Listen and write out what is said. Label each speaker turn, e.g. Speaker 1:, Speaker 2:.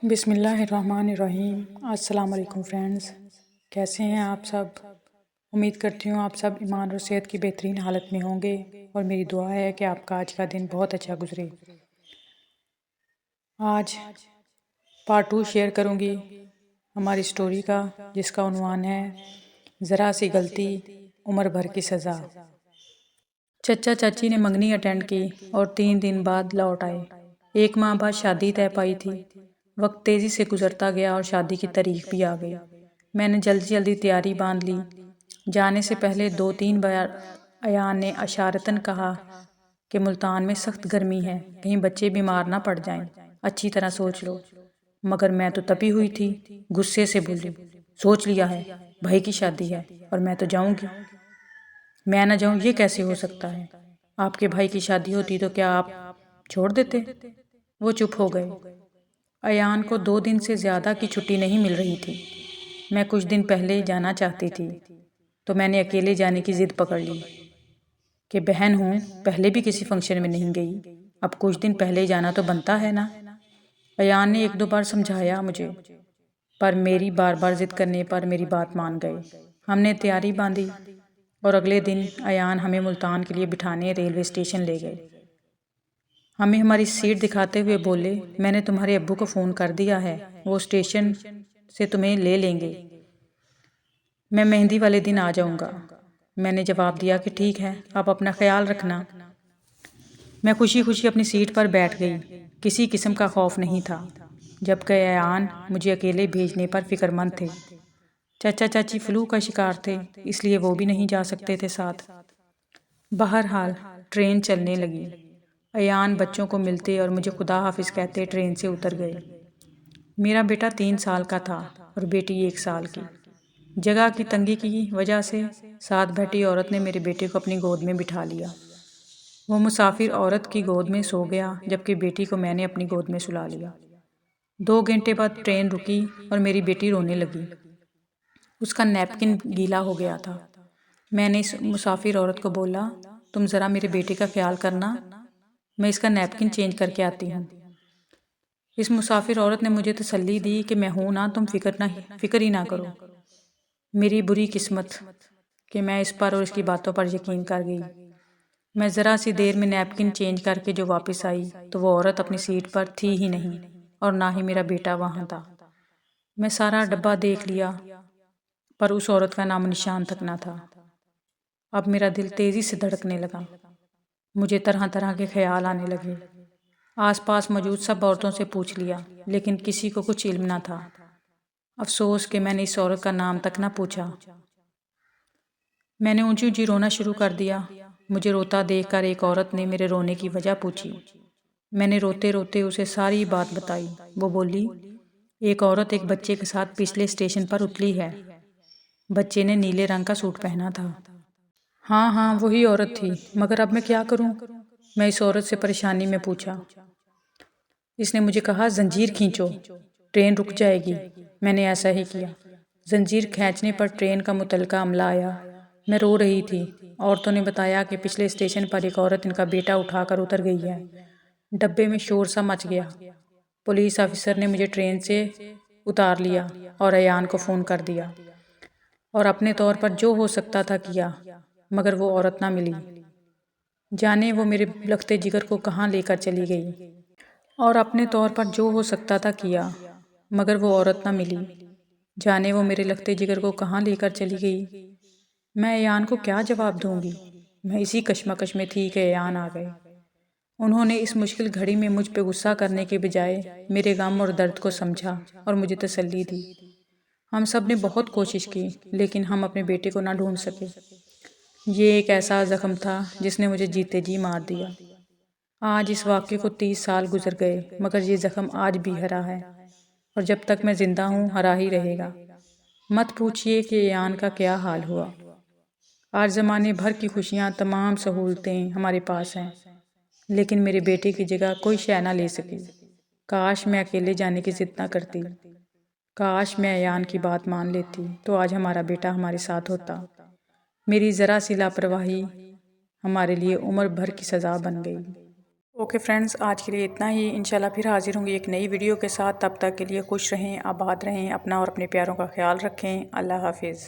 Speaker 1: बिस्मिल्लाहिर्रहमानिर्रहीम। अस्सलाम वालेकुम फ्रेंड्स, कैसे हैं आप सब। उम्मीद करती हूँ आप सब ईमान और सेहत की बेहतरीन हालत में होंगे और मेरी दुआ है कि आपका आज का दिन बहुत अच्छा गुजरे। आज पार्ट 2 शेयर करूँगी हमारी स्टोरी का, जिसका उन्वान है ज़रा सी गलती उम्र भर की सज़ा। चचा चाची ने मंगनी अटेंड की और 3 दिन बाद लौट आए। 1 माह बाद शादी तय पाई थी। वक्त तेज़ी से गुजरता गया और शादी की तारीख भी आ गई। मैंने जल्दी जल्दी तैयारी बांध ली। जाने से पहले 2-3 बार अयान ने अशारतन कहा कि मुल्तान में सख्त गर्मी है, कहीं बच्चे बीमार ना पड़ जाएं, अच्छी तरह सोच लो। मगर मैं तो तपी हुई थी, गुस्से से बोली, सोच लिया है, भाई की शादी है और मैं तो जाऊंगी। मैं ना जाऊं ये कैसे हो सकता है? आपके भाई की शादी होती तो क्या आप छोड़ देते? वो चुप हो गए। अयान को 2 दिन से ज़्यादा की छुट्टी नहीं मिल रही थी। मैं कुछ दिन पहले जाना चाहती थी, तो मैंने अकेले जाने की ज़िद पकड़ ली कि बहन हूँ, पहले भी किसी फंक्शन में नहीं गई, अब कुछ दिन पहले जाना तो बनता है ना। अयान ने 1-2 बार समझाया मुझे, पर मेरी बार बार ज़िद करने पर मेरी बात मान गए। हमने तैयारी बांधी और अगले दिन अयान हमें मुल्तान के लिए बिठाने रेलवे स्टेशन ले गए। हमें हमारी सीट दिखाते हुए बोले, मैंने तुम्हारे अब्बू को फ़ोन कर दिया है, वो स्टेशन से तुम्हें ले लेंगे, मैं मेहंदी वाले दिन आ जाऊंगा। मैंने जवाब दिया कि ठीक है, आप अपना ख्याल रखना। मैं खुशी खुशी अपनी सीट पर बैठ गई। किसी किस्म का खौफ नहीं था, जबकि अयान मुझे अकेले भेजने पर फिक्रमंद थे। चाचा चाची फ्लू का शिकार थे, इसलिए वो भी नहीं जा सकते थे साथ। बहरहाल ट्रेन चलने लगी। अयान बच्चों को मिलते और मुझे खुदा हाफिज कहते ट्रेन से उतर गए। मेरा बेटा 3 साल का था और बेटी 1 साल की। जगह की तंगी की वजह से साथ बैठी औरत ने मेरे बेटे को अपनी गोद में बिठा लिया। वो मुसाफिर औरत की गोद में सो गया, जबकि बेटी को मैंने अपनी गोद में सुला लिया। 2 घंटे बाद ट्रेन रुकी और मेरी बेटी रोने लगी। उसका नैपकिन गीला हो गया था। मैंने इस मुसाफिर औरत को बोला, तुम ज़रा मेरे बेटे का ख्याल करना, मैं इसका नैपकिन चेंज करके आती हूँ। इस मुसाफिर औरत ने मुझे तसल्ली दी कि मैं हूँ ना, तुम फिक्र ही ना करो। मेरी बुरी किस्मत कि मैं इस पर और इसकी बातों पर यकीन कर गई। मैं ज़रा सी देर में नैपकिन चेंज करके जो वापस आई तो वो औरत अपनी सीट पर थी ही नहीं और ना ही मेरा बेटा वहाँ था। मैं सारा डब्बा देख लिया, पर उस औरत का नाम निशान तक ना था। अब मेरा दिल तेज़ी से धड़कने लगा। मुझे तरह तरह के ख्याल आने लगे। आसपास मौजूद सब औरतों से पूछ लिया, लेकिन किसी को कुछ इल्म ना था। अफसोस कि मैंने इस औरत का नाम तक ना पूछा। मैंने ऊंची ऊंची रोना शुरू कर दिया। मुझे रोता देखकर एक औरत ने मेरे रोने की वजह पूछी। मैंने रोते रोते उसे सारी बात बताई। वो बोली, एक औरत एक बच्चे के साथ पिछले स्टेशन पर उतरी है। बच्चे ने नीले रंग का सूट पहना था। हाँ हाँ, वही औरत थी, मगर अब मैं क्या करूं? मैं इस औरत से परेशानी में पूछा। इसने मुझे कहा, जंजीर खींचो, ट्रेन रुक जाएगी। मैंने ऐसा ही किया। जंजीर खींचने पर ट्रेन का मुतलका अमला आया। मैं रो रही थी। औरतों ने बताया कि पिछले स्टेशन पर एक औरत इनका बेटा उठाकर उतर गई है। डब्बे में शोर सा मच गया। पुलिस ऑफिसर ने मुझे ट्रेन से उतार लिया और अयान को फ़ोन कर दिया और अपने तौर पर जो हो सकता था किया, मगर वो औरत ना मिली। जाने वो मेरे लखते जिगर को कहाँ लेकर चली गई। और अपने तौर पर जो हो सकता था किया, मगर वो औरत ना मिली। जाने वो मेरे लखते जिगर को कहाँ लेकर चली गई। मैं अयान को क्या जवाब दूंगी? मैं इसी कश्मकश में थी कि अयान आ गए। उन्होंने इस मुश्किल घड़ी में मुझ पे गुस्सा करने के बजाय मेरे गम और दर्द को समझा और मुझे तसल्ली दी। हम सब ने बहुत कोशिश की, लेकिन हम अपने बेटे को ना ढूंढ सके। ये एक ऐसा जख्म था जिसने मुझे जीते जी मार दिया। आज इस वाक़े को 30 साल गुजर गए, मगर ये ज़ख्म आज भी हरा है और जब तक मैं ज़िंदा हूँ हरा ही रहेगा। मत पूछिए कि अयान का क्या हाल हुआ। आज ज़माने भर की खुशियाँ, तमाम सहूलतें हमारे पास हैं, लेकिन मेरे बेटे की जगह कोई शय ना ले सकी। काश मैं अकेले जाने की ज़िद ना करती। काश मैं अयान की बात मान लेती तो आज हमारा बेटा हमारे साथ होता। मेरी ज़रा सी लापरवाही हमारे लिए उम्र भर की सज़ा बन गई। ओके फ्रेंड्स, आज के लिए इतना ही। इंशाल्लाह फिर हाजिर होंगी एक नई वीडियो के साथ। तब तक के लिए खुश रहें, आबाद रहें, अपना और अपने प्यारों का ख्याल रखें। अल्लाह हाफिज़।